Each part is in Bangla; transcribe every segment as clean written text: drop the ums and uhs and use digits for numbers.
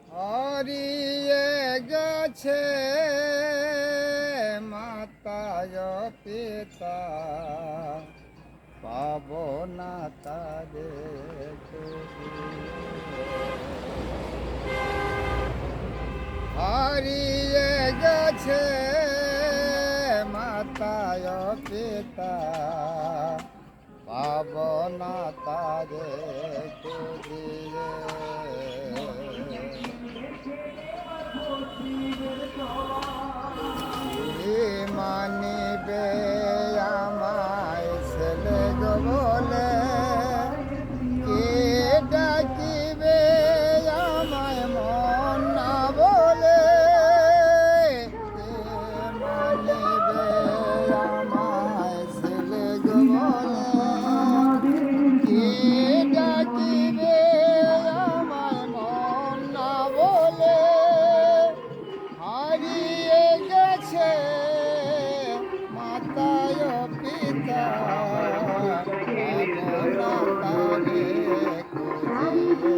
হারিয়ে গেছে মাতায় পিতা, পাব না তাদের খুঁজিয়ে। হারিয়ে গেছে মাতায় পিতা, পাব না তাদের খুঁজিয়ে। মানিবে আমায় ছেলে গো বলে, কে ডাকিবে আমায় মন না বলে, কে মানিবে আমায় ছেলে গো বলে, কে ডাকিবে আমায় মন না বলে। হারিয়ে গেছে মাতায় পিতা, পাব না তারে খুঁজিয়ে।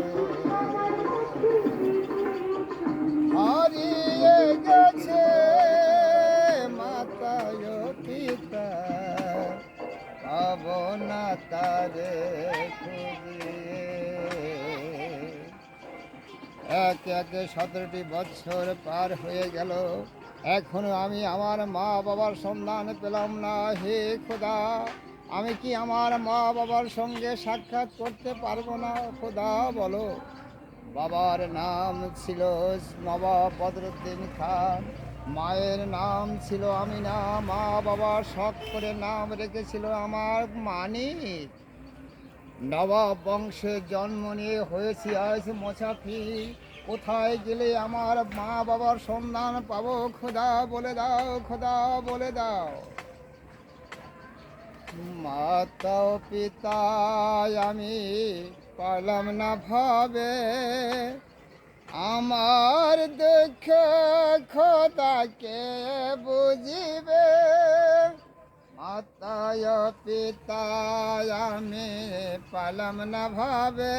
হারিয়ে গেছে মাতায় পিতা, পাব না তারে খুঁজিয়ে। এক একে 17টি বছর পার হয়ে গেল, এখনো আমি আমার মা বাবার সন্ধান পেলাম না। হে খোদা, আমি কি আমার মা বাবার সঙ্গে সাক্ষাৎ করতে পারবো না? খোদা বলো। বাবার নাম ছিল নবাব বদরুদ্দিন খান, মায়ের নাম ছিল আমিনা। মা বাবা শখ করে নাম রেখেছিল আমার মানিক। নবাব বংশে জন্ম নিয়ে হয়েছি আজ মুসাফির। কোথায় গেলে আমার মা বাবার সন্ধান পাবো? খোদা বলে দাও, খোদা বলে দাও। মাতা ও পিতা আমি পাইলাম না ভাবে, আমার দুঃখ খোদাকে বুঝিবে। মাতায় পিতা আমি পাইলাম না ভাবে,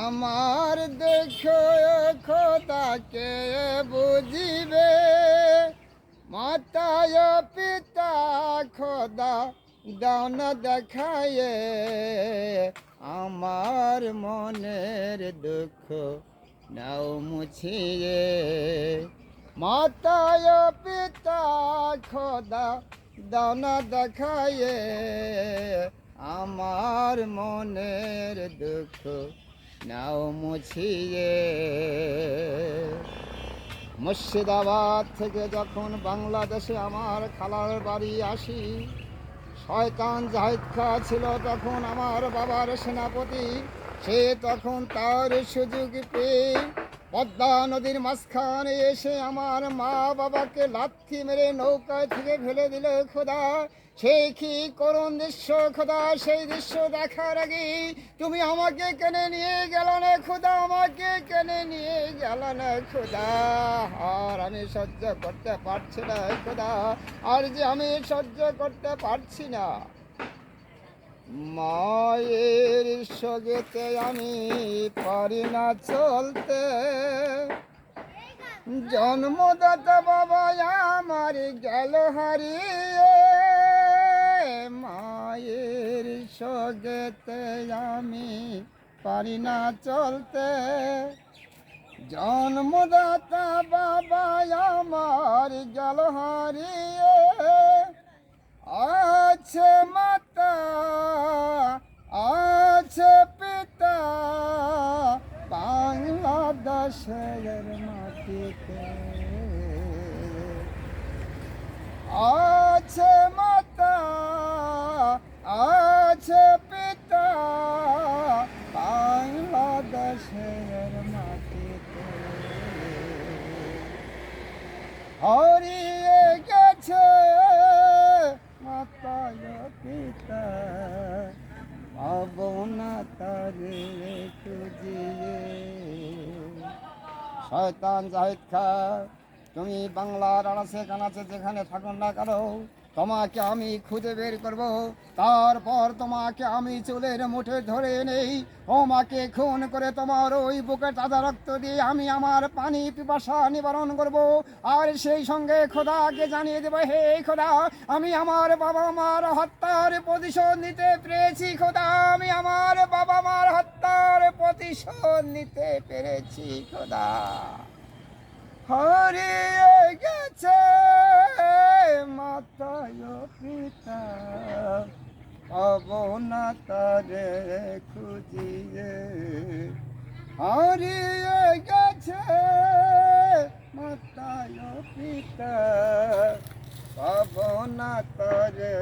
আমার দুঃখ খোদাকে বুঝিবে। মাতায় পিতা খোদা দাও না দেখায়ে, আমার মনের দুঃখ নাও মুছিয়ে। মাতায় পিতা খোদা দাও না দেখায়ে, আমার মনের দুঃখ নাও মুছিয়ে। মুর্শিদাবাদ থেকে যখন বাংলাদেশে আমার খালার বাড়ি আসি, শয়তান জাহিদ খাঁ ছিল তখন আমার বাবার সেনাপতি। সে তখন তার সুযোগ পেয়ে পদ্মা নদীর মাঝখানে এসে আমার মা বাবাকে লাথি মেরে নৌকায় থেকে ফেলে দিল। খোদা, সে কি করুণ দৃশ্য খোদা! সেই দৃশ্য দেখার আগে তুমি আমাকে কেনে নিয়ে গেল না খোদা, আমাকে কেনে নিয়ে গেল না খোদা। আর আমি সহ্য করতে পারছি না খোদা, আর যে আমি সহ্য করতে পারছি না। মায়ের সঙ্গেতে আমি পারি না চলতে, জন্মদাতা বাবা আমার গেল হারিয়ে। মায়ের সঙ্গেতে আমি পারি না চলতে, জন্মদাতা বাবা আমার গেল হারিয়ে। আছে মাতা আছে পিতা বাংলাদেশের মাটিতে, আছে মাতা আছে পিতা বাংলাদেশের মাটিতে। হারিয়ে গেছে মাতায় পিতা, পাব না তারে খুঁজিয়ে। শয়তান জাহিদ খাঁ, তুমি বাংলার আনাচে কানাচে যেখানে থাকুন না কেন, তোমাকে আমি খুঁজে বের করব, তারপর তোমাকে আমি চুলের মুঠে ধরে নেই, ও মাকে খুন করে তোমার ওই বুকে তাজা রক্ত দিয়ে আমি আমার পানি পিপাসা নিবারণ করব। আর সেই সঙ্গে খোদাকে জানিয়ে দেবো, হে খোদা, আমি আমার বাবা মার হত্যার প্রতিশোধ নিতে পেরেছি। খোদা, আমি আমার বাবা মার হত্যার প্রতিশোধ নিতে পেরেছি। খোদা, হারিয়ে গেছে মাতায় পিতা, পাবো না তারে খুঁজিয়ে। হারিয়ে গেছে মাতায় পিতা, পাবো না তারে